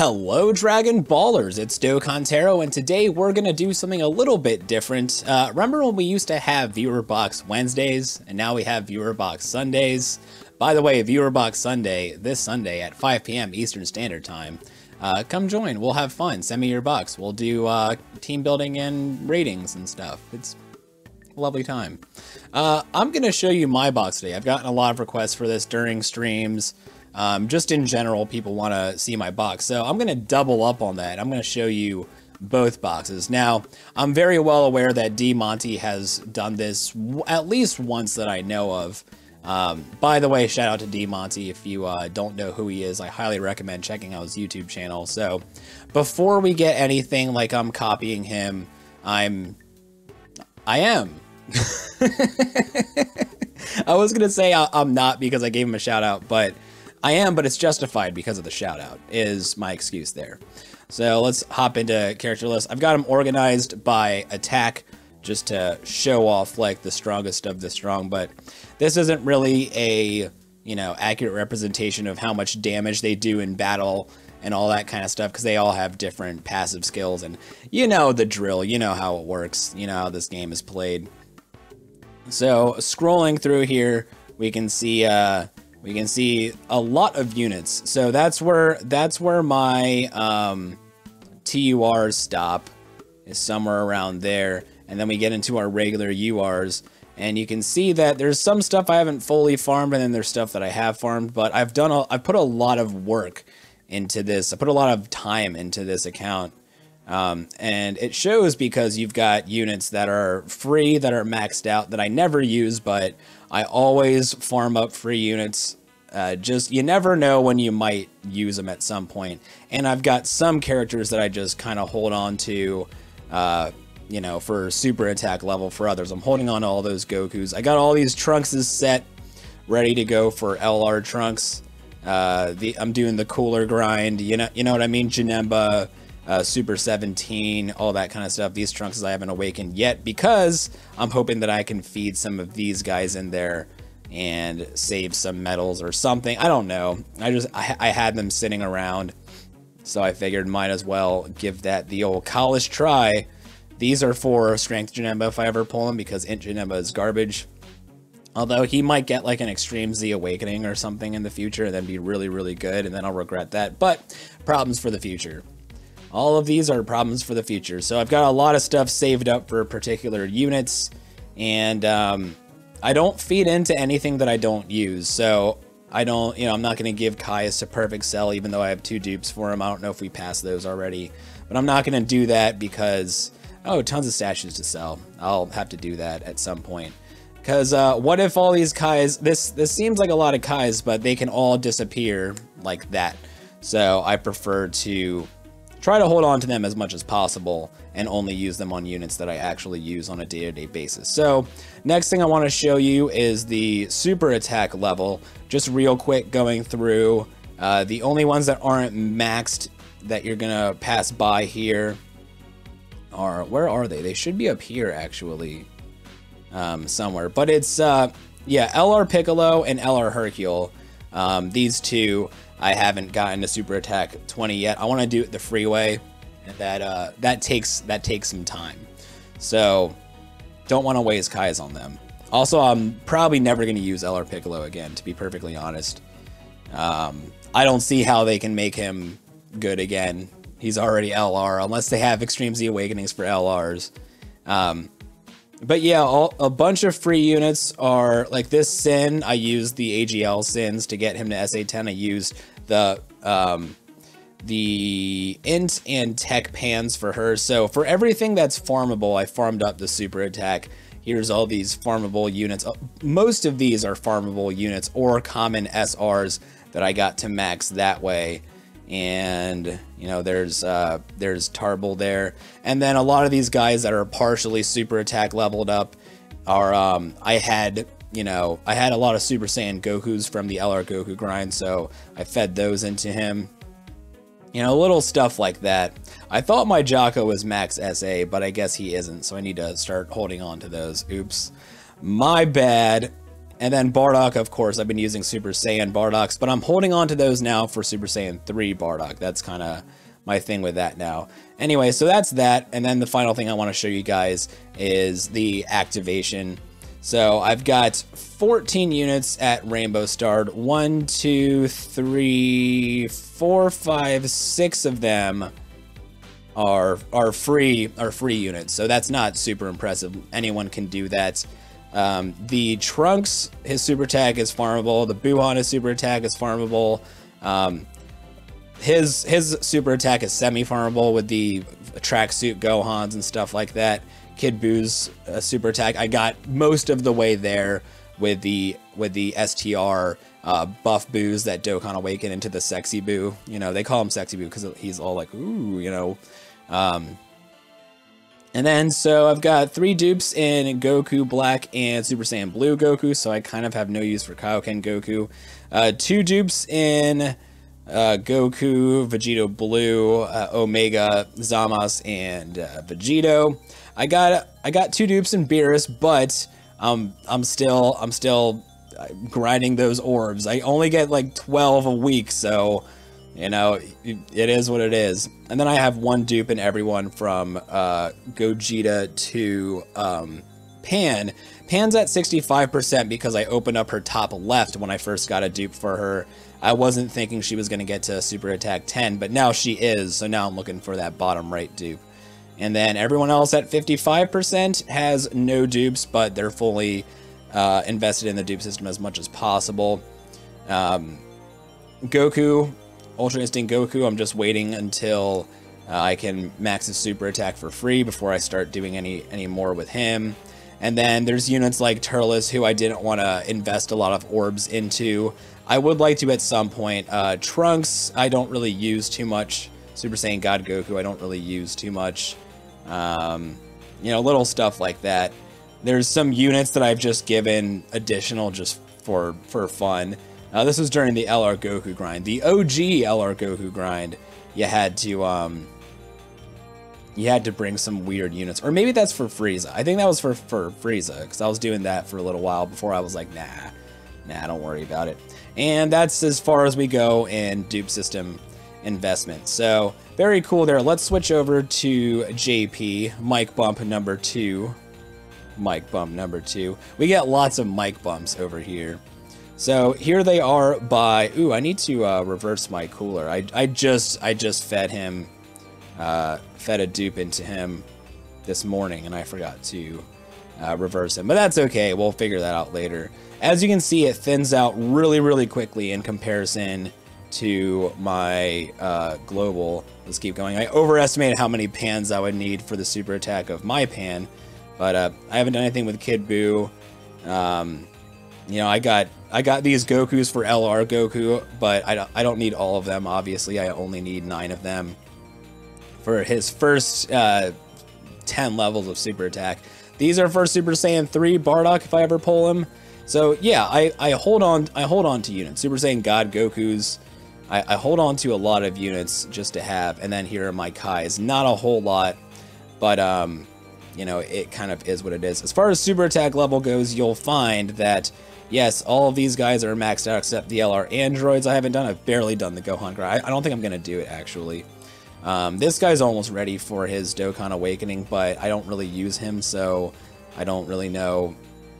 Hello Dragon Ballers, it's Dokkan Tero, and today we're gonna do something a little bit different. Remember when we used to have Viewer Box Wednesdays, and now we have Viewer Box Sundays? By the way, Viewer Box Sunday, this Sunday at 5 p.m. Eastern Standard Time. Come join, we'll have fun, send me your box. We'll do team building and ratings and stuff. It's a lovely time. I'm gonna show you my box today. I've gotten a lot of requests for this during streams. Just in general, people want to see my box. So I'm going to double up on that. I'm going to show you both boxes. Now, I'm very well aware that D Monty has done this at least once that I know of. By the way, shout out to D Monty. If you don't know who he is, I highly recommend checking out his YouTube channel. So before we get anything like I'm copying him, I am. I was going to say I'm not because I gave him a shout out, but I am, but it's justified because of the shout out is my excuse there. So let's hop into character list. I've got them organized by attack just to show off like the strongest of the strong, but this isn't really a, you know, accurate representation of how much damage they do in battle and all that kind of stuff, because they all have different passive skills, and you know the drill, you know how it works, you know how this game is played. So scrolling through here, we can see a lot of units. So that's where my TURs stop, is somewhere around there. And then we get into our regular URs, and you can see that there's some stuff I haven't fully farmed, and then there's stuff that I have farmed, but I've put a lot of work into this. I put a lot of time into this account. And it shows because you've got units that are free, that are maxed out, that I never use, but I always farm up free units. Just, you never know when you might use them at some point. And I've got some characters that I just kind of hold on to, you know, for super attack level for others. I'm holding on to all those Gokus. I got all these Trunkses set, ready to go for LR Trunks. I'm doing the cooler grind, you know what I mean? Janemba, Super 17, all that kind of stuff. These Trunkses I haven't awakened yet because I'm hoping that I can feed some of these guys in there and save some medals or something. I don't know. I had them sitting around, so I figured might as well give that the old college try. These are for Strength Janemba if I ever pull him, because Int Janemba is garbage. Although he might get like an Extreme Z Awakening or something in the future and then be really, really good, and then I'll regret that. But problems for the future. All of these are problems for the future. So I've got a lot of stuff saved up for particular units, and I don't feed into anything that I don't use. So I don't, you know, I'm not going to give Caius to Perfect Cell, even though I have 2 dupes for him. I don't know if we passed those already, but I'm not going to do that because, oh, tons of statues to sell. I'll have to do that at some point. Because what if all these Kais, this seems like a lot of Kais, but they can all disappear like that. So I prefer to try to hold on to them as much as possible and only use them on units that I actually use on a day-to-day basis. So next thing I want to show you is the super attack level. Just real quick going through the only ones that aren't maxed that you're gonna pass by here are, where are they? They should be up here actually, somewhere, but it's yeah, LR Piccolo and LR Hercule. These two I haven't gotten to super attack 20 yet. I want to do it the freeway, and that takes some time. So don't want to waste Kais on them. Also, I'm probably never going to use LR Piccolo again, to be perfectly honest. I don't see how they can make him good again. He's already LR, unless they have Extreme Z Awakenings for LRs. But yeah, a bunch of free units are like this Sin. I used the AGL Sins to get him to SA10. I used the Int and Tech Pans for her. So for everything that's farmable, I farmed up the super attack. Here's all these farmable units. Most of these are farmable units or common SRs that I got to max that way. And you know, there's Tarble there, and then a lot of these guys that are partially super attack leveled up are I had a lot of Super Saiyan Gokus from the LR Goku grind, so I fed those into him. You know, little stuff like that. I thought my Jocko was max SA, but I guess he isn't, so I need to start holding on to those. Oops, my bad. And then Bardock, of course, I've been using Super Saiyan Bardocks, but I'm holding on to those now for Super Saiyan 3 Bardock. That's kind of my thing with that now. Anyway, so that's that. And then the final thing I want to show you guys is the activation. So I've got 14 units at Rainbow Starred. 1, 2, 3, 4, 5, 6 of them are free units. So that's not super impressive. Anyone can do that. The Trunks, his super attack is farmable. The Buhan, his super attack is farmable. His super attack is semi-farmable with the tracksuit Gohans and stuff like that. Kid Boo's super attack, I got most of the way there with the STR buff Boos that Dokkan awaken into the sexy Boo. You know, they call him sexy Boo because he's all like, ooh, you know. And then, so I've got 3 dupes in Goku Black and Super Saiyan Blue Goku, so I kind of have no use for Kaioken Goku. 2 dupes in Goku, Vegito Blue, Omega, Zamasu, and Vegito. I got 2 dupes in Beerus, but I'm still grinding those orbs. I only get like 12 a week, so you know, it is what it is. And then I have 1 dupe in everyone from Gogeta to Pan. Pan's at 65% because I opened up her top left when I first got a dupe for her. I wasn't thinking she was going to get to Super Attack 10, but now she is, so now I'm looking for that bottom right dupe. And then everyone else at 55% has no dupes, but they're fully invested in the dupe system as much as possible. Goku, Ultra Instinct Goku, I'm just waiting until I can max his super attack for free before I start doing any more with him. And then there's units like Turles, who I didn't want to invest a lot of orbs into. I would like to at some point. Trunks, I don't really use too much. Super Saiyan God Goku, I don't really use too much. You know, little stuff like that. There's some units that I've just given additional just for fun. This was during the LR Goku grind. The OG LR Goku grind, you had to bring some weird units. Or maybe that's for Frieza. I think that was for Frieza, because I was doing that for a little while before I was like, nah, don't worry about it. And that's as far as we go in dupe system investment. So, very cool there. Let's switch over to JP, mic bump number 2. Mic bump number 2. We get lots of mic bumps over here. So here they are by, ooh, I need to reverse my cooler. I just fed him, fed a dupe into him this morning, and I forgot to reverse him. But that's okay, we'll figure that out later. As you can see, it thins out really, really quickly in comparison to my global. Let's keep going. I overestimated how many pans I would need for the super attack of my pan, but I haven't done anything with Kid Buu. You know, I got these Gokus for LR Goku, but I don't need all of them, obviously. I only need 9 of them for his first 10 levels of super attack. These are for Super Saiyan 3 Bardock if I ever pull him. So yeah, I hold on to units. Super Saiyan God Gokus, I hold on to a lot of units just to have, and then here are my Kais. Not a whole lot, but you know, it kind of is what it is. As far as super attack level goes, you'll find that yes, all of these guys are maxed out except the LR androids. I've barely done the Gohan grind. I don't think I'm gonna do it actually. This guy's almost ready for his Dokkan Awakening, but I don't really use him, so I don't really know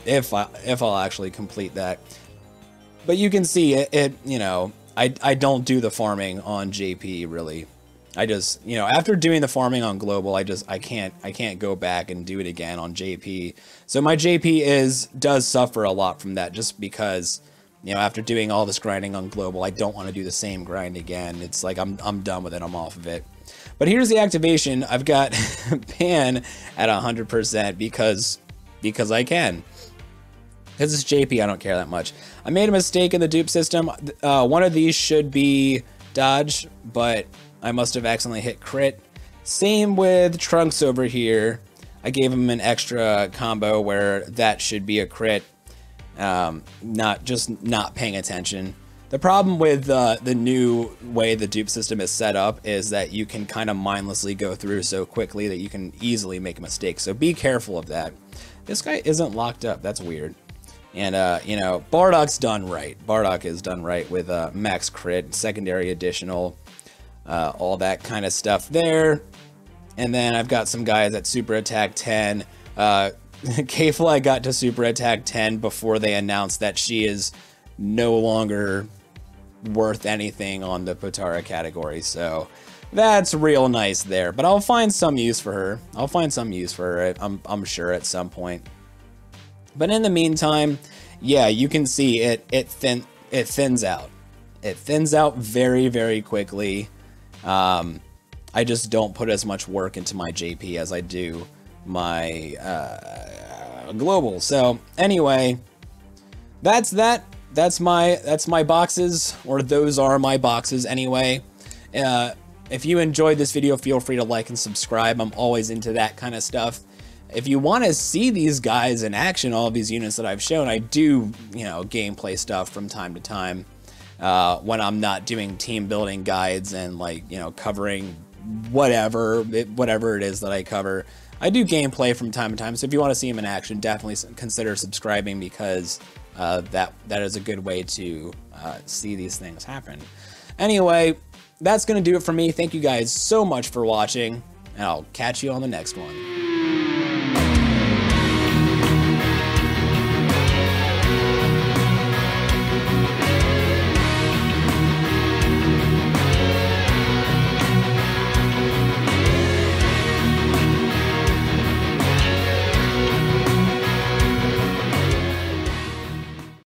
if I'll actually complete that. But you can see it you know, I don't do the farming on JP really. I just, you know, after doing the farming on global, I can't go back and do it again on JP. So my JP does suffer a lot from that, just because, you know, after doing all this grinding on global, I don't want to do the same grind again. It's like I'm done with it. I'm off of it. But here's the activation. I've got Pan at 100% because I can. Because it's JP, I don't care that much. I made a mistake in the dupe system. One of these should be dodge, but I must have accidentally hit crit. Same with Trunks over here. I gave him an extra combo where that should be a crit. Not paying attention. The problem with the new way the dupe system is set up is that you can kind of mindlessly go through so quickly that you can easily make a mistake. So be careful of that. This guy isn't locked up. That's weird. And, you know, Bardock's done right. Bardock is done right with max crit, secondary additional, all that kind of stuff there. And then I've got some guys at super attack 10. K-Fly got to super attack 10 before they announced that she is no longer worth anything on the Potara category. So that's real nice there. But I'll find some use for her. I'll find some use for her, I'm sure, at some point. But in the meantime, yeah, you can see it thins out. It thins out very, very quickly. I just don't put as much work into my JP as I do my global. So anyway, that's that. That's my boxes, or those are my boxes anyway. If you enjoyed this video, feel free to like and subscribe. I'm always into that kind of stuff. If you want to see these guys in action, all of these units that I've shown, I do, you know, gameplay stuff from time to time when I'm not doing team building guides and, like, you know, covering whatever it is that I cover. I do gameplay from time to time, so if you want to see them in action, definitely consider subscribing, because that is a good way to see these things happen. Anyway, that's going to do it for me. Thank you guys so much for watching, and I'll catch you on the next one.